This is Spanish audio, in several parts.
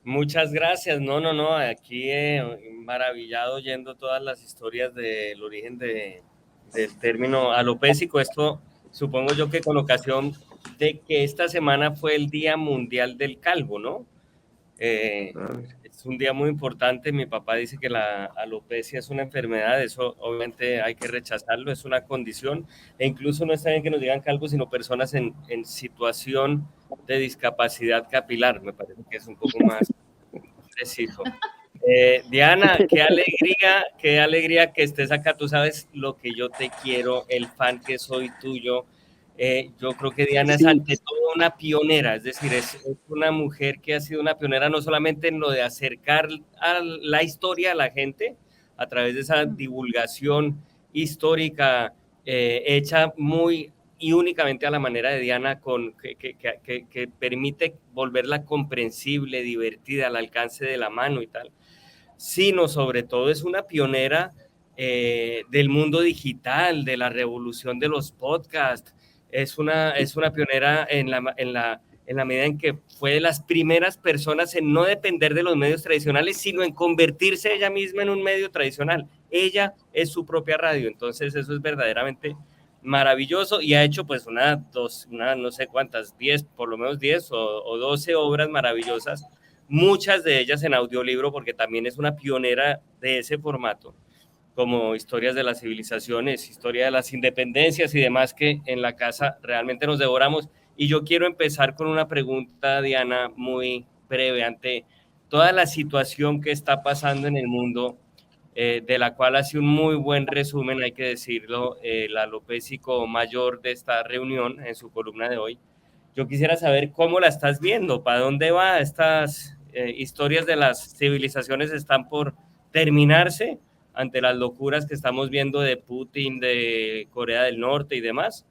Muchas gracias. No, aquí maravillado oyendo todas las historias del origen del término alopécico. Esto supongo yo que con ocasión de que esta semana fue el Día Mundial del Calvo, ¿no? Eh, Ah, es un día muy importante. Mi papá dice que la alopecia es una enfermedad, eso obviamente hay que rechazarlo, es una condición, e incluso no está bien que nos digan calvos, sino personas en situación de discapacidad capilar, me parece que es un poco más preciso. Diana, qué alegría que estés acá. Tú sabes lo que yo te quiero, el fan que soy tuyo. Yo creo que Diana es Sí. ante todo una pionera, es decir, es una mujer que ha sido una pionera no solamente en lo de acercar a la historia a la gente a través de esa divulgación histórica hecha muy y únicamente a la manera de Diana, que permite volverla comprensible, divertida, al alcance de la mano y tal, sino sobre todo es una pionera del mundo digital, de la revolución de los podcasts, es una pionera en la medida en que fue de las primeras personas en no depender de los medios tradicionales, sino en convertirse ella misma en un medio tradicional. Ella es su propia radio, entonces eso es verdaderamente maravilloso y ha hecho pues una no sé cuántas, 10, por lo menos 10 o 12 obras maravillosas, muchas de ellas en audiolibro, porque también es una pionera de ese formato, como historias de las civilizaciones, historia de las independencias y demás, que en la casa realmente nos devoramos. Y yo quiero empezar con una pregunta, Diana, muy breve, ante toda la situación que está pasando en el mundo, de la cual hace un muy buen resumen, hay que decirlo, el alopécico mayor de esta reunión en su columna de hoy. Yo quisiera saber cómo la estás viendo, para dónde va estas historias de las civilizaciones están por terminarse ante las locuras que estamos viendo de Putin, de Corea del Norte y demás.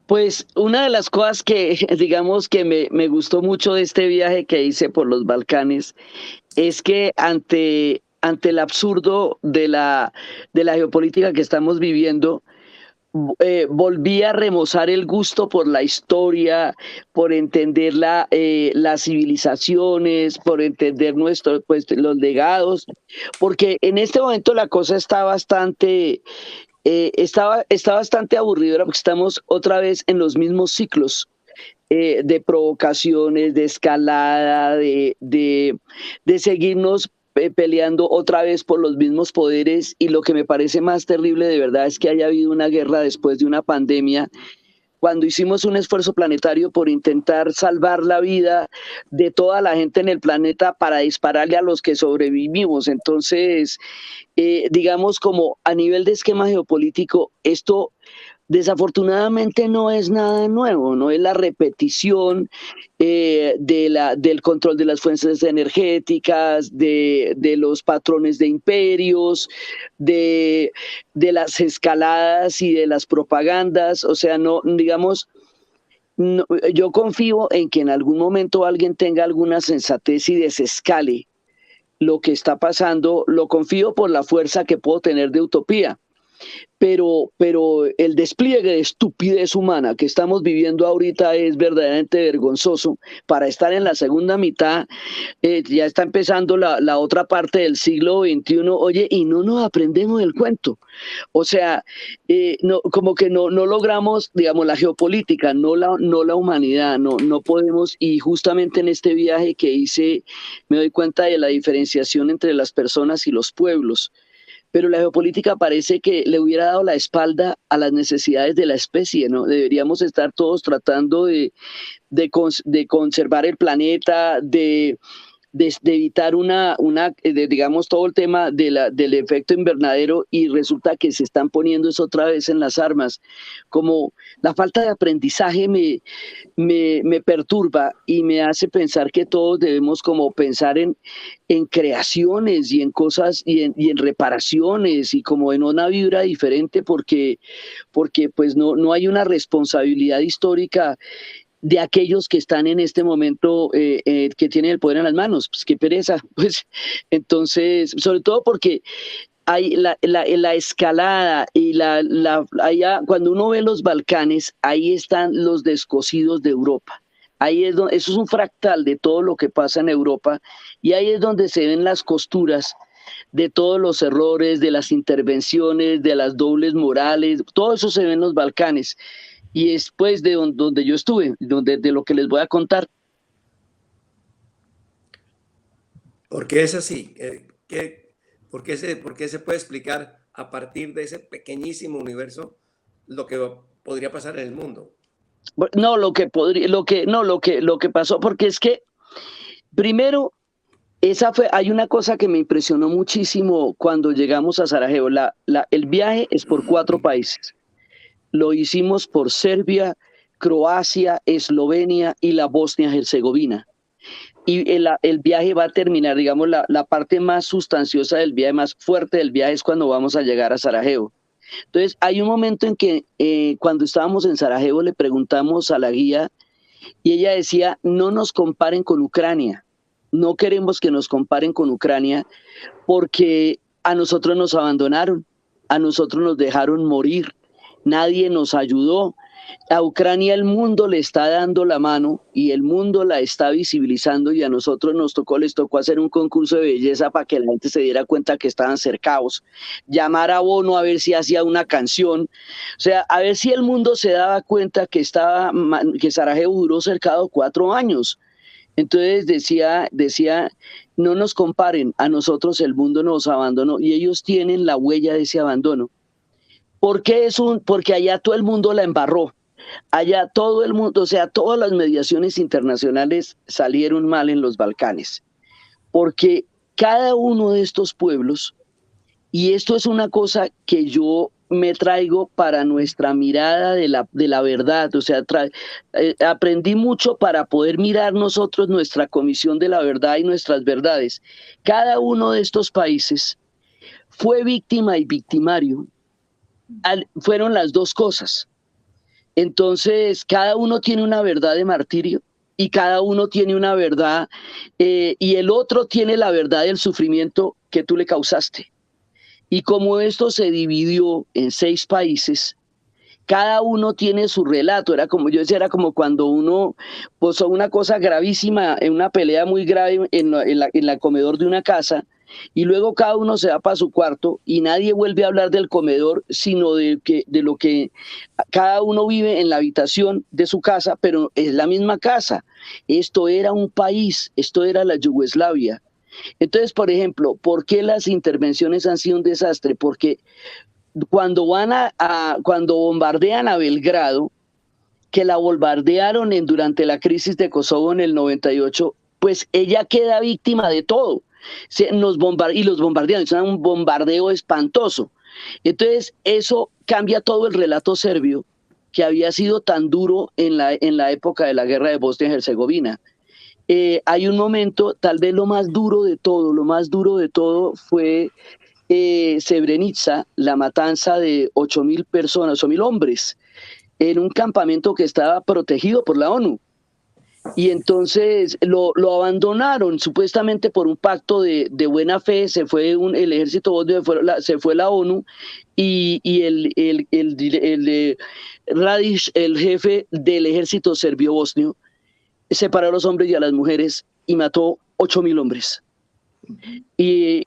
Pues una de las cosas que, digamos, que me gustó mucho de este viaje que hice por los Balcanes es que ante el absurdo de la geopolítica que estamos viviendo, volví a remozar el gusto por la historia, por entender las civilizaciones, por entender pues, los legados, porque en este momento la cosa está bastante aburridora porque estamos otra vez en los mismos ciclos de provocaciones, de escalada, de seguirnos peleando otra vez por los mismos poderes, y lo que me parece más terrible de verdad es que haya habido una guerra después de una pandemia, cuando hicimos un esfuerzo planetario por intentar salvar la vida de toda la gente en el planeta para dispararle a los que sobrevivimos. Entonces, digamos, como a nivel de esquema geopolítico, esto desafortunadamente no es nada nuevo, no es la repetición del control de las fuentes energéticas, de los patrones de imperios, de, de las escaladas y de las propagandas. O sea, no, digamos, no, yo confío en que en algún momento alguien tenga alguna sensatez y desescale lo que está pasando. Lo confío por la fuerza que puedo tener de utopía, pero el despliegue de estupidez humana que estamos viviendo ahorita es verdaderamente vergonzoso. Para estar en la segunda mitad, ya está empezando la otra parte del siglo XXI, oye, y no nos aprendemos el cuento. O sea, no, como que no logramos, digamos, la geopolítica, no la humanidad, no podemos, y justamente en este viaje que hice me doy cuenta de la diferenciación entre las personas y los pueblos, pero la geopolítica parece que le hubiera dado la espalda a las necesidades de la especie, ¿no? Deberíamos estar todos tratando de conservar el planeta, de evitar digamos, todo el tema del efecto invernadero, y resulta que se están poniendo eso otra vez en las armas. Como la falta de aprendizaje me perturba y me hace pensar que todos debemos como pensar en creaciones y en cosas y en reparaciones y como en una vibra diferente, porque pues no hay una responsabilidad histórica de aquellos que están en este momento, que tienen el poder en las manos. Pues qué pereza. Pues entonces, sobre todo porque hay la escalada y allá, cuando uno ve los Balcanes, ahí están los descosidos de Europa. Ahí es donde, eso es un fractal de todo lo que pasa en Europa, y ahí es donde se ven las costuras de todos los errores, de las intervenciones, de las dobles morales, todo eso se ve en los Balcanes. Y es pues de donde yo estuve, de lo que les voy a contar. ¿Por qué es así? Por qué se puede explicar a partir de ese pequeñísimo universo lo que podría pasar en el mundo? No, lo que pasó, porque es que primero, hay una cosa que me impresionó muchísimo cuando llegamos a Sarajevo. El viaje es por 4 países. Lo hicimos por Serbia, Croacia, Eslovenia y la Bosnia-Herzegovina. Y el viaje va a terminar, digamos, la parte más sustanciosa del viaje, más fuerte del viaje es cuando vamos a llegar a Sarajevo. Entonces, hay un momento en que cuando estábamos en Sarajevo le preguntamos a la guía y ella decía, no nos comparen con Ucrania, no queremos que nos comparen con Ucrania porque a nosotros nos abandonaron, a nosotros nos dejaron morir, nadie nos ayudó. A Ucrania el mundo le está dando la mano y el mundo la está visibilizando, y a nosotros les tocó hacer un concurso de belleza para que la gente se diera cuenta que estaban cercados, llamar a Bono a ver si hacía una canción, o sea, a ver si el mundo se daba cuenta que Sarajevo duró cercado 4 años. Entonces decía, no nos comparen, a nosotros el mundo nos abandonó y ellos tienen la huella de ese abandono. ¿Por qué? Porque allá todo el mundo la embarró. Allá todo el mundo, o sea, todas las mediaciones internacionales salieron mal en los Balcanes, porque cada uno de estos pueblos, y esto es una cosa que yo me traigo para nuestra mirada de la verdad, o sea, aprendí mucho para poder mirar nosotros nuestra comisión de la verdad y nuestras verdades. Cada uno de estos países fue víctima y victimario, fueron las dos cosas. Entonces, cada uno tiene una verdad de martirio y cada uno tiene una verdad, y el otro tiene la verdad del sufrimiento que tú le causaste. Y como esto se dividió en 6 países, cada uno tiene su relato. Era como yo decía, era como cuando uno pasó una cosa gravísima, en una pelea muy grave en la comedor de una casa, y luego cada uno se va para su cuarto y nadie vuelve a hablar del comedor, sino de lo que cada uno vive en la habitación de su casa, pero es la misma casa. Esto era un país, esto era la Yugoslavia. Entonces, por ejemplo, ¿por qué las intervenciones han sido un desastre? Porque cuando cuando bombardean a Belgrado, que la bombardearon durante la crisis de Kosovo en el 98, pues ella queda víctima de todo. Y los bombardean, es un bombardeo espantoso. Entonces, eso cambia todo el relato serbio, que había sido tan duro en la época de la guerra de Bosnia-Herzegovina. Hay un momento, tal vez lo más duro de todo fue Srebrenica, la matanza de 8.000 personas, 8.000 hombres, en un campamento que estaba protegido por la ONU. Y entonces lo abandonaron supuestamente por un pacto de buena fe. Se fue el ejército bosnio, se fue la ONU, y Radić, el jefe del ejército serbio bosnio, separó a los hombres y a las mujeres y mató 8.000 hombres. Y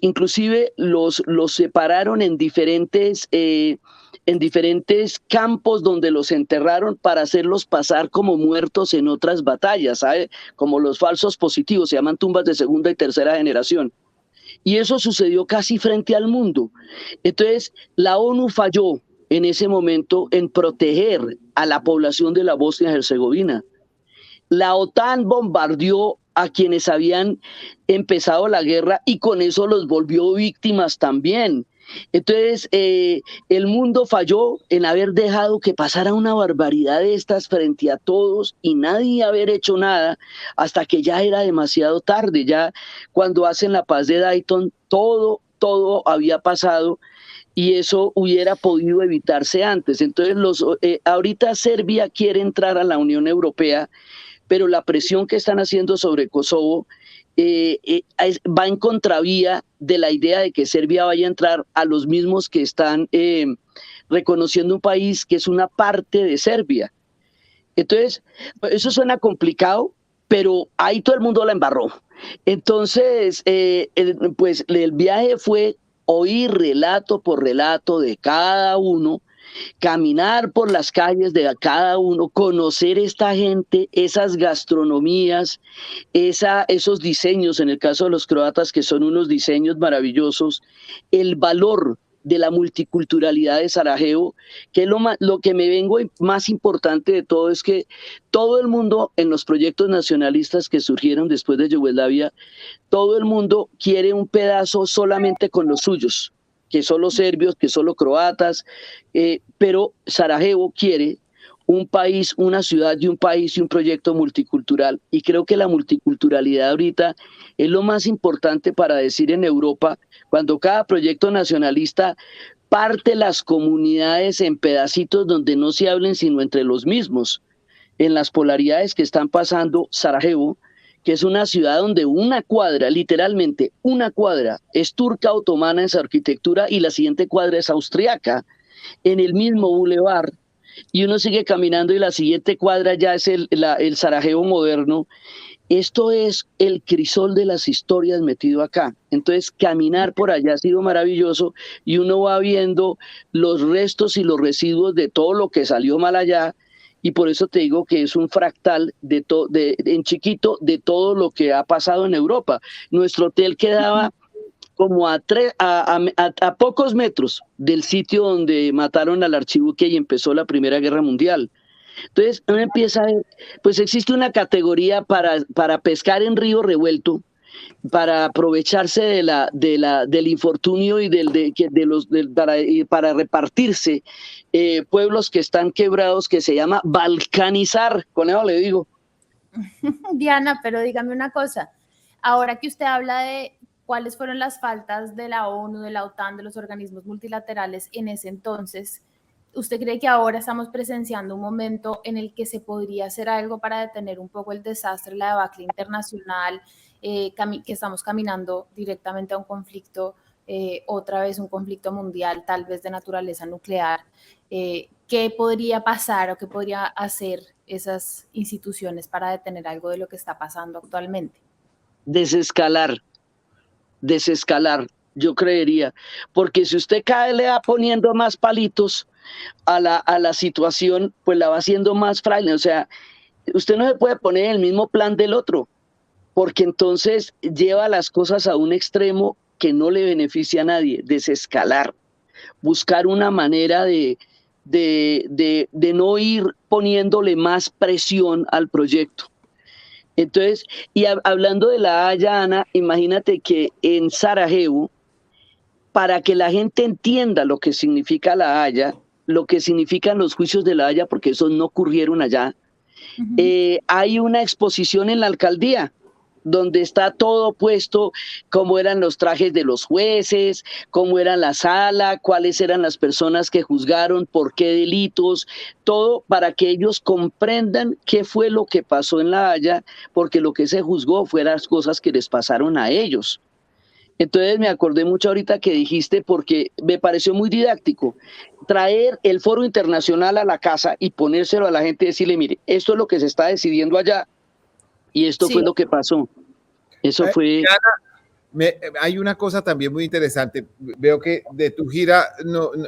inclusive los separaron en diferentes campos donde los enterraron para hacerlos pasar como muertos en otras batallas, ¿sabe? Como los falsos positivos, se llaman tumbas de segunda y tercera generación. Y eso sucedió casi frente al mundo. Entonces, la ONU falló en ese momento en proteger a la población de la Bosnia-Herzegovina. La OTAN bombardeó a quienes habían empezado la guerra y con eso los volvió víctimas también. Entonces, el mundo falló en haber dejado que pasara una barbaridad de estas frente a todos y nadie haber hecho nada hasta que ya era demasiado tarde. Ya cuando hacen la paz de Dayton, todo había pasado y eso hubiera podido evitarse antes. Entonces, ahorita Serbia quiere entrar a la Unión Europea, pero la presión que están haciendo sobre Kosovo va en contravía de la idea de que Serbia vaya a entrar a los mismos que están reconociendo un país que es una parte de Serbia. Entonces, eso suena complicado, pero ahí todo el mundo la embarró. Entonces, pues el viaje fue oír relato por relato de cada uno, caminar por las calles de cada uno, conocer esta gente, esas gastronomías, esos diseños, en el caso de los croatas, que son unos diseños maravillosos, el valor de la multiculturalidad de Sarajevo, que es lo que me vengo más importante de todo, es que todo el mundo en los proyectos nacionalistas que surgieron después de Yugoslavia, todo el mundo quiere un pedazo solamente con los suyos, que son los serbios, que son los croatas, pero Sarajevo quiere un país, una ciudad y un país y un proyecto multicultural. Y creo que la multiculturalidad ahorita es lo más importante para decir en Europa, cuando cada proyecto nacionalista parte las comunidades en pedacitos donde no se hablen sino entre los mismos. En las polaridades que están pasando, Sarajevo, que es una ciudad donde una cuadra, literalmente una cuadra, es turca otomana en su arquitectura y la siguiente cuadra es austriaca, en el mismo bulevar, y uno sigue caminando y la siguiente cuadra ya es el Sarajevo moderno. Esto es el crisol de las historias metido acá. Entonces, caminar por allá ha sido maravilloso y uno va viendo los restos y los residuos de todo lo que salió mal allá, y por eso te digo que es un fractal en chiquito de todo lo que ha pasado en Europa. Nuestro hotel quedaba como a pocos metros del sitio donde mataron al archiduque y empezó la Primera Guerra Mundial. Entonces uno empieza a ver, pues existe una categoría para pescar en río revuelto, para aprovecharse del infortunio y para repartirse pueblos que están quebrados, que se llama balcanizar, con eso le digo. Diana, pero dígame una cosa, ahora que usted habla de cuáles fueron las faltas de la ONU, de la OTAN, de los organismos multilaterales en ese entonces, ¿usted cree que ahora estamos presenciando un momento en el que se podría hacer algo para detener un poco el desastre, la debacle internacional, que estamos caminando directamente a un conflicto, otra vez un conflicto mundial, tal vez de naturaleza nuclear? ¿Qué podría pasar o qué podría hacer esas instituciones para detener algo de lo que está pasando actualmente? Desescalar, yo creería, porque si usted cada vez le va poniendo más palitos a la situación, pues la va haciendo más frágil. O sea, usted no se puede poner en el mismo plan del otro, porque entonces lleva las cosas a un extremo que no le beneficia a nadie. Desescalar, buscar una manera de no ir poniéndole más presión al proyecto. Entonces, y hablando de La Haya, Ana, imagínate que en Sarajevo, para que la gente entienda lo que significa La Haya, lo que significan los juicios de La Haya, porque esos no ocurrieron allá, hay una exposición en la alcaldía donde está todo puesto, cómo eran los trajes de los jueces, cómo era la sala, cuáles eran las personas que juzgaron, por qué delitos, todo para que ellos comprendan qué fue lo que pasó en La Haya, porque lo que se juzgó fueron las cosas que les pasaron a ellos. Entonces me acordé mucho ahorita que dijiste, porque me pareció muy didáctico, traer el foro internacional a la casa y ponérselo a la gente y decirle, mire, esto es lo que se está decidiendo allá, y esto fue lo que pasó. Eso fue... Hay una cosa también muy interesante. Veo que de tu gira,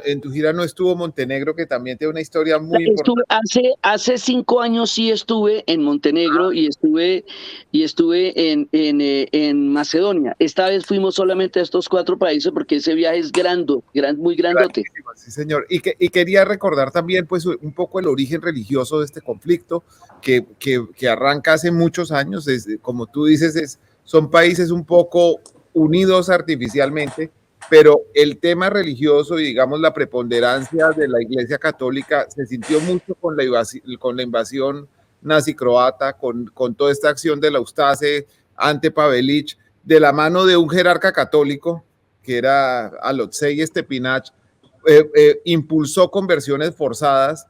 en tu gira no estuvo Montenegro, que también tiene una historia muy importante. Hace 5 años sí estuve en Montenegro y estuve en Macedonia. Esta vez fuimos solamente a estos 4 países porque ese viaje es muy grandote. Sí, señor. Y quería recordar también pues un poco el origen religioso de este conflicto que arranca hace muchos años. Como tú dices, son países un poco unidos artificialmente, pero el tema religioso y digamos la preponderancia de la Iglesia Católica se sintió mucho con la invasión nazi-croata, con toda esta acción de la Ustase ante Pavelić, de la mano de un jerarca católico que era Alotsei Stepinac, impulsó conversiones forzadas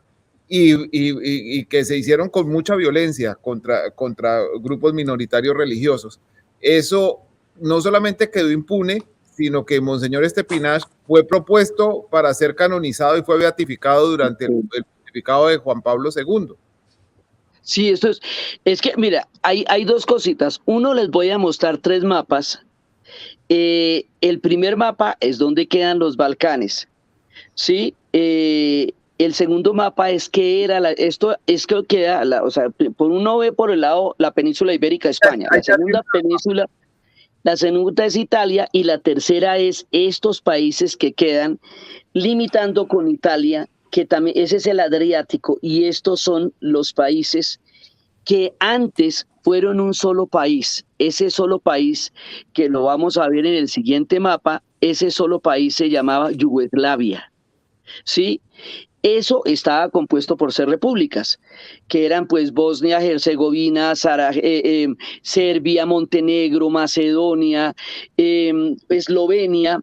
y que se hicieron con mucha violencia contra grupos minoritarios religiosos. Eso no solamente quedó impune, sino que Monseñor Stepinac fue propuesto para ser canonizado y fue beatificado durante el pontificado de Juan Pablo II. Sí, es que mira, hay dos cositas. Uno, les voy a mostrar tres mapas. El primer mapa es donde quedan los Balcanes, ¿sí? El segundo mapa es que era, esto es que queda, o sea, por uno ve por el lado la península ibérica, España. La segunda es Italia y la tercera es estos países que quedan limitando con Italia, que también ese es el Adriático, y estos son los países que antes fueron un solo país. Ese solo país, que lo vamos a ver en el siguiente mapa, ese solo país se llamaba Yugoslavia, ¿sí? Eso estaba compuesto por 6 repúblicas, que eran pues Bosnia, Herzegovina, Serbia, Montenegro, Macedonia, Eslovenia.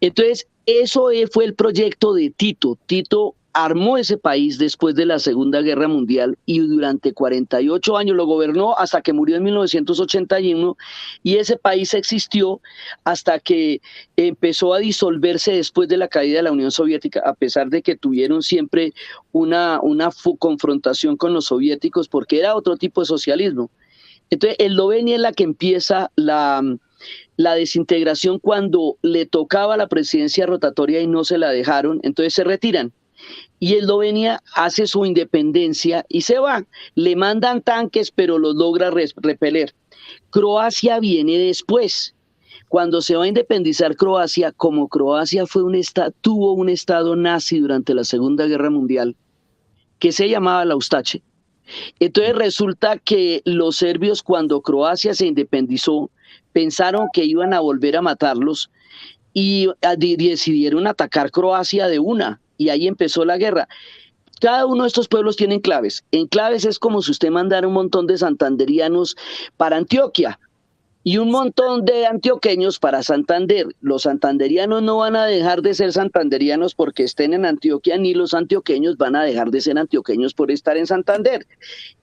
Entonces, eso fue el proyecto de Tito. Tito armó ese país después de la Segunda Guerra Mundial y durante 48 años lo gobernó hasta que murió en 1981, y ese país existió hasta que empezó a disolverse después de la caída de la Unión Soviética, a pesar de que tuvieron siempre una confrontación con los soviéticos porque era otro tipo de socialismo. Entonces, Eslovenia es la que empieza la desintegración cuando le tocaba la presidencia rotatoria y no se la dejaron, entonces se retiran. Y Eslovenia hace su independencia y se va. Le mandan tanques, pero los logra repeler. Croacia viene después. Cuando se va a independizar Croacia, como Croacia tuvo un estado nazi durante la Segunda Guerra Mundial, que se llamaba la Ustache. Entonces resulta que los serbios, cuando Croacia se independizó, pensaron que iban a volver a matarlos y decidieron atacar Croacia de una, y ahí empezó la guerra. Cada uno de estos pueblos tiene enclaves. Enclaves es como si usted mandara un montón de santanderianos para Antioquia y un montón de antioqueños para Santander. Los santanderianos no van a dejar de ser santanderianos porque estén en Antioquia, ni los antioqueños van a dejar de ser antioqueños por estar en Santander.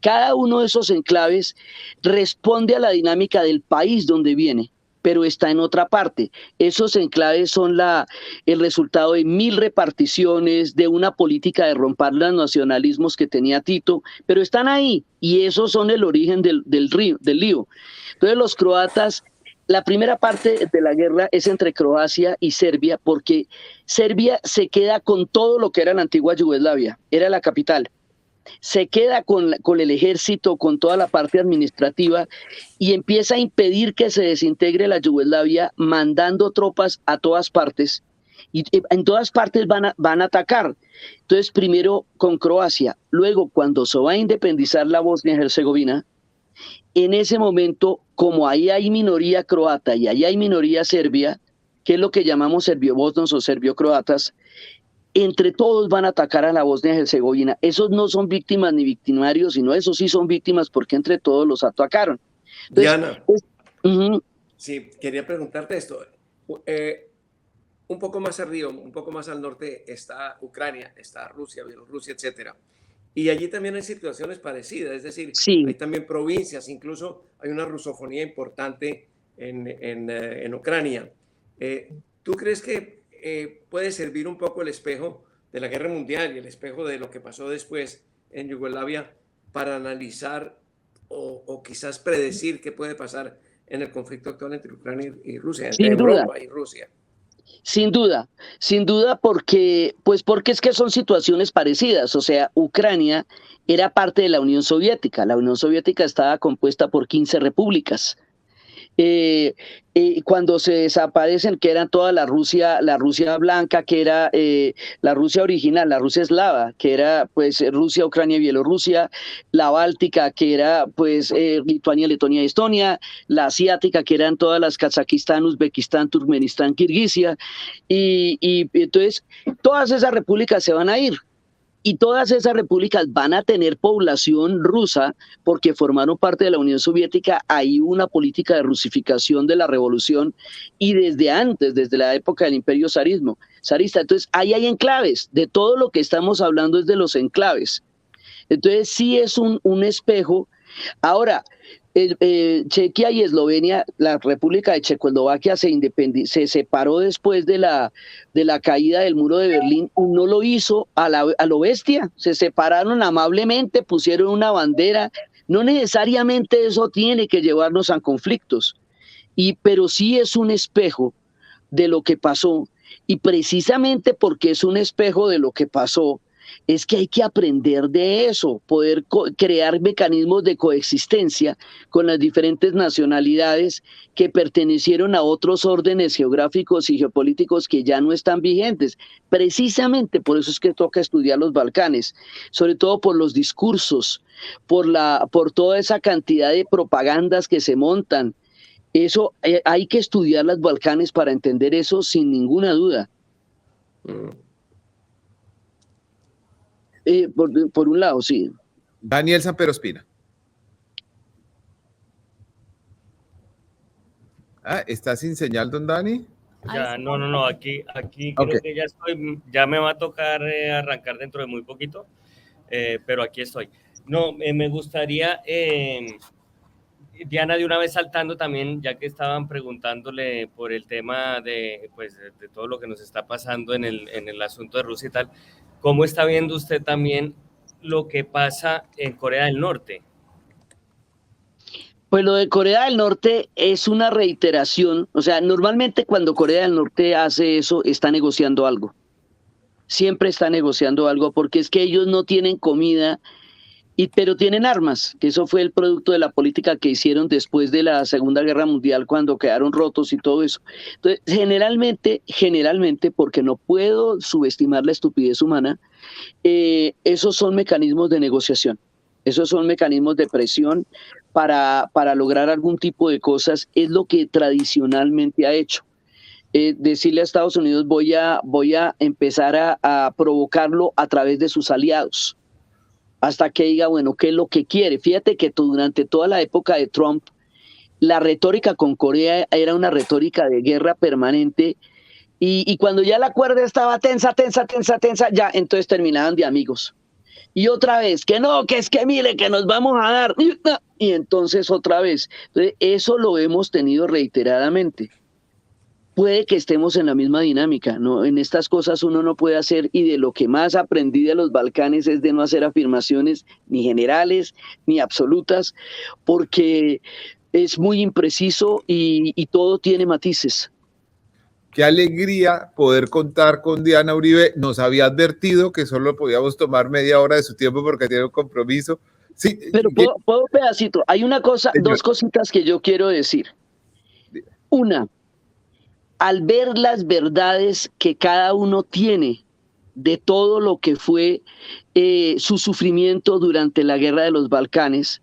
Cada uno de esos enclaves responde a la dinámica del país donde viene, pero está en otra parte. Esos enclaves son el resultado de 1000 reparticiones, de una política de romper los nacionalismos que tenía Tito, pero están ahí, y esos son el origen del lío. Entonces los croatas, la primera parte de la guerra es entre Croacia y Serbia, porque Serbia se queda con todo lo que era la antigua Yugoslavia, era la capital. Se queda con el ejército, con toda la parte administrativa, y empieza a impedir que se desintegre la Yugoslavia, mandando tropas a todas partes, y en todas partes van a atacar. Entonces, primero con Croacia, luego cuando se va a independizar la Bosnia y Herzegovina, en ese momento, como ahí hay minoría croata y ahí hay minoría serbia, que es lo que llamamos serbio-bosnos o serbio-croatas, entre todos van a atacar a la Bosnia y Herzegovina. Esos no son víctimas ni victimarios, sino esos sí son víctimas porque entre todos los atacaron. Entonces, Diana, sí, quería preguntarte esto. Un poco más arriba, un poco más al norte está Ucrania, está Rusia, Bielorrusia, etcétera. Y allí también hay situaciones parecidas, es decir, sí, hay también provincias, incluso hay una rusofonía importante en Ucrania. ¿Tú crees que puede servir un poco el espejo de la guerra mundial y el espejo de lo que pasó después en Yugoslavia para analizar o quizás predecir qué puede pasar en el conflicto actual entre Ucrania y Rusia, entre Europa y Rusia? Sin duda, porque es que son situaciones parecidas. O sea, Ucrania era parte de la Unión Soviética. La Unión Soviética estaba compuesta por 15 repúblicas. Cuando se desaparecen, que eran toda la Rusia blanca, que era la Rusia original, la Rusia eslava, que era pues Rusia, Ucrania, Bielorrusia, la Báltica, que era pues Lituania, Letonia y Estonia, la asiática, que eran todas las Kazajistán, Uzbekistán, Turkmenistán, Kirguisia, y entonces todas esas repúblicas se van a ir. Y todas esas repúblicas van a tener población rusa porque formaron parte de la Unión Soviética. Hay una política de rusificación de la revolución y desde antes, desde la época del imperio zarista. Entonces, ahí hay enclaves. De todo lo que estamos hablando es de los enclaves. Entonces, sí es un espejo. Ahora, Chequia y Eslovenia, la República de Checoslovaquia se separó después de la caída del muro de Berlín, y no lo hizo a lo bestia, se separaron amablemente, pusieron una bandera. No necesariamente eso tiene que llevarnos a conflictos, pero sí es un espejo de lo que pasó, y precisamente porque es un espejo de lo que pasó, es que hay que aprender de eso, poder crear mecanismos de coexistencia con las diferentes nacionalidades que pertenecieron a otros órdenes geográficos y geopolíticos que ya no están vigentes. Precisamente por eso es que toca estudiar los Balcanes, sobre todo por los discursos, por toda esa cantidad de propagandas que se montan. Eso, hay que estudiar los Balcanes para entender eso sin ninguna duda. Por un lado, sí. Daniel Samper Ospina. ¿Está sin señal, don Dani? Ya, no, aquí creo que ya me va a tocar arrancar dentro de muy poquito, pero aquí estoy. No, me gustaría, Diana, de una vez saltando también, ya que estaban preguntándole por el tema de todo lo que nos está pasando en el asunto de Rusia y tal, ¿cómo está viendo usted también lo que pasa en Corea del Norte? Pues lo de Corea del Norte es una reiteración. O sea, normalmente cuando Corea del Norte hace eso, está negociando algo. Siempre está negociando algo, porque es que ellos no tienen comida, pero tienen armas, que eso fue el producto de la política que hicieron después de la Segunda Guerra Mundial, cuando quedaron rotos y todo eso. Entonces, generalmente, porque no puedo subestimar la estupidez humana, esos son mecanismos de negociación, esos son mecanismos de presión para lograr algún tipo de cosas. Es lo que tradicionalmente ha hecho. Decirle a Estados Unidos, voy a empezar a provocarlo a través de sus aliados, hasta que diga, bueno, ¿qué es lo que quiere? Fíjate que durante toda la época de Trump, la retórica con Corea era una retórica de guerra permanente, y cuando ya la cuerda estaba tensa, ya entonces terminaban de amigos. Y otra vez, que no, que es que mire, que nos vamos a dar, y entonces otra vez. Entonces, eso lo hemos tenido reiteradamente. Puede que estemos en la misma dinámica, ¿no? En estas cosas uno no puede hacer, y de lo que más aprendí de los Balcanes es de no hacer afirmaciones ni generales ni absolutas, porque es muy impreciso y todo tiene matices. Qué alegría poder contar con Diana Uribe. Nos había advertido que solo podíamos tomar media hora de su tiempo porque tiene un compromiso. Sí, pero puedo pedacito. Hay una cosa, señor, dos cositas que yo quiero decir. Una, al ver las verdades que cada uno tiene de todo lo que fue su sufrimiento durante la guerra de los Balcanes,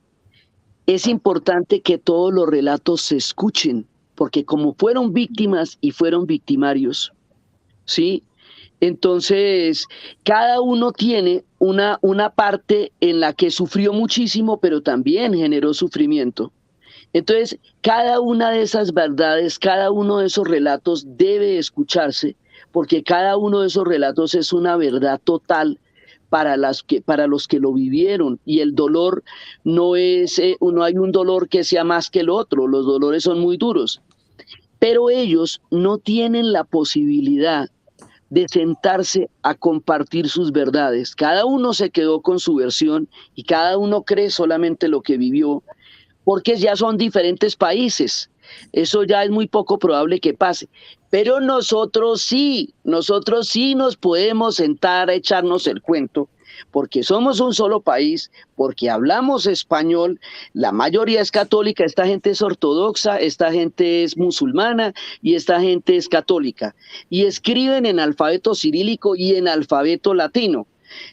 es importante que todos los relatos se escuchen, porque como fueron víctimas y fueron victimarios, ¿sí? Entonces, cada uno tiene una parte en la que sufrió muchísimo, pero también generó sufrimiento. Entonces, cada una de esas verdades, cada uno de esos relatos debe escucharse, porque cada uno de esos relatos es una verdad total para los que lo vivieron, y el dolor no hay un dolor que sea más que el otro, los dolores son muy duros, pero ellos no tienen la posibilidad de sentarse a compartir sus verdades. Cada uno se quedó con su versión y cada uno cree solamente lo que vivió, porque ya son diferentes países. Eso ya es muy poco probable que pase. Pero nosotros sí nos podemos sentar a echarnos el cuento, porque somos un solo país, porque hablamos español, la mayoría es católica, esta gente es ortodoxa, esta gente es musulmana y esta gente es católica, y escriben en alfabeto cirílico y en alfabeto latino.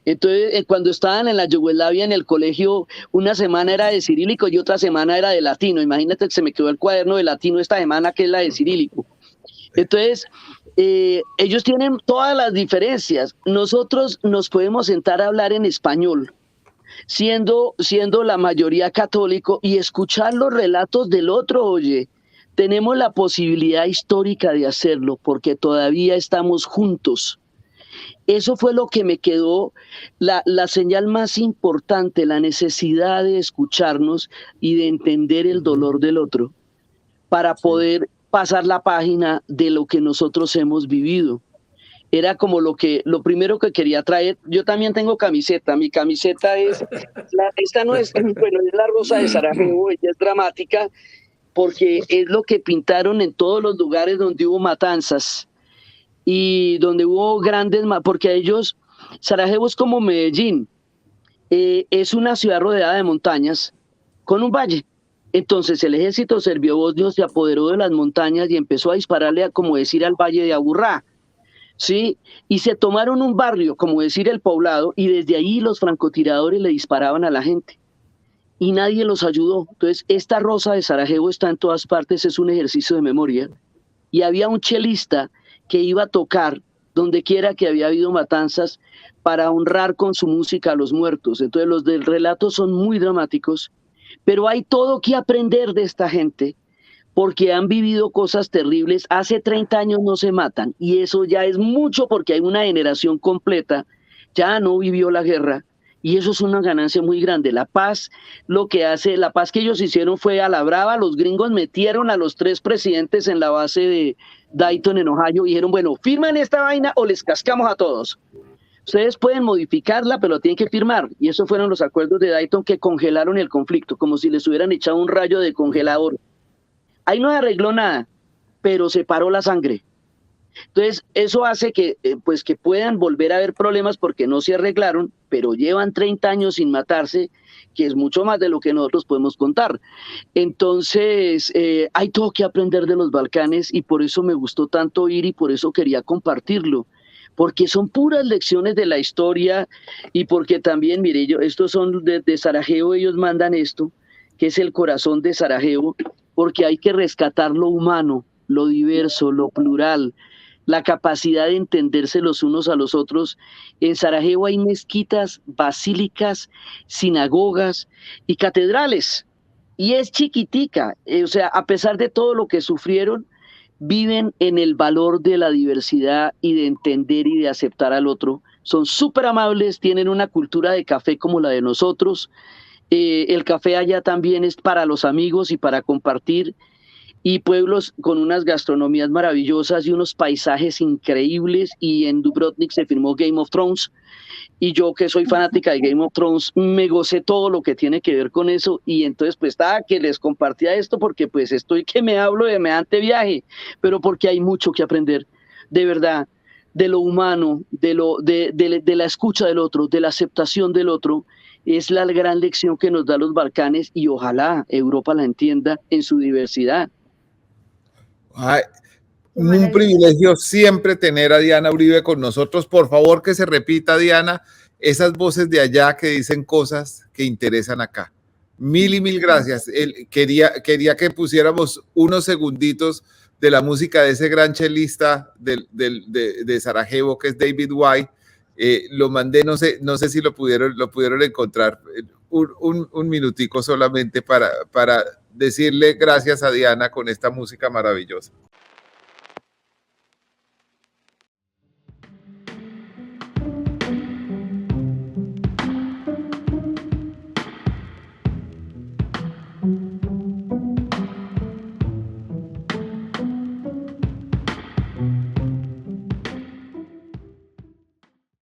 Entonces, cuando estaban en la Yugoslavia en el colegio, una semana era de cirílico y otra semana era de latino. Imagínate que se me quedó el cuaderno de latino esta semana, que es la de cirílico. Entonces, ellos tienen todas las diferencias. Nosotros nos podemos sentar a hablar en español, siendo la mayoría católico, y escuchar los relatos del otro. Oye, tenemos la posibilidad histórica de hacerlo porque todavía estamos juntos. eso fue lo que me quedó, la señal más importante, la necesidad de escucharnos y de entender el dolor del otro para poder pasar la página de lo que nosotros hemos vivido. Era como lo primero que quería traer. Yo también tengo camiseta. Mi camiseta es, esta no es, bueno, es la rosa de Sarajevo, ella es dramática porque es lo que pintaron en todos los lugares donde hubo matanzas y donde hubo grandes, porque a ellos, Sarajevo es como Medellín, es una ciudad rodeada de montañas con un valle. Entonces el ejército serbio-bosnio se apoderó de las montañas y empezó a dispararle, como decir, al valle de Aburrá. ¿Sí? Y se tomaron un barrio, como decir el Poblado, y desde ahí los francotiradores le disparaban a la gente. Y nadie los ayudó. Entonces, esta rosa de Sarajevo está en todas partes, es un ejercicio de memoria. Y había un chelista que iba a tocar donde quiera que había habido matanzas para honrar con su música a los muertos. Entonces, los del relato son muy dramáticos, pero hay todo que aprender de esta gente, porque han vivido cosas terribles. Hace 30 años no se matan, y eso ya es mucho porque hay una generación completa, ya no vivió la guerra, y eso es una ganancia muy grande. La paz, la paz que ellos hicieron fue a la brava. Los gringos metieron a los 3 presidentes en la base de Dayton en Ohio y dijeron, bueno, firman esta vaina o les cascamos a todos. Ustedes pueden modificarla, pero tienen que firmar. Y esos fueron los acuerdos de Dayton que congelaron el conflicto, como si les hubieran echado un rayo de congelador. Ahí no arregló nada, pero se paró la sangre. Entonces, eso hace que puedan volver a haber problemas porque no se arreglaron, pero llevan 30 años sin matarse, que es mucho más de lo que nosotros podemos contar. Entonces, hay todo que aprender de los Balcanes y por eso me gustó tanto ir y por eso quería compartirlo, porque son puras lecciones de la historia y porque también, mire, estos son de Sarajevo, ellos mandan esto, que es el corazón de Sarajevo, porque hay que rescatar lo humano, lo diverso, lo plural, la capacidad de entenderse los unos a los otros. En Sarajevo hay mezquitas, basílicas, sinagogas y catedrales, y es chiquitica, o sea, a pesar de todo lo que sufrieron, viven en el valor de la diversidad y de entender y de aceptar al otro. Son súper amables, tienen una cultura de café como la de nosotros. El café allá también es para los amigos y para compartir, y pueblos con unas gastronomías maravillosas y unos paisajes increíbles, y en Dubrovnik se filmó Game of Thrones, y yo que soy fanática de Game of Thrones, me gocé todo lo que tiene que ver con eso, y entonces pues que les compartía esto porque pues estoy que me hablo de mediante viaje, pero porque hay mucho que aprender, de verdad, de lo humano, de la escucha del otro, de la aceptación del otro. Es la gran lección que nos da los Balcanes y ojalá Europa la entienda en su diversidad. Ay, un privilegio siempre tener a Diana Uribe con nosotros. Por favor, que se repita, Diana, esas voces de allá que dicen cosas que interesan acá. Mil y mil gracias. Quería que pusiéramos unos segunditos de la música de ese gran chelista de Sarajevo, que es David White. Lo mandé, no sé si lo pudieron encontrar, un minutico solamente para decirle gracias a Diana con esta música maravillosa.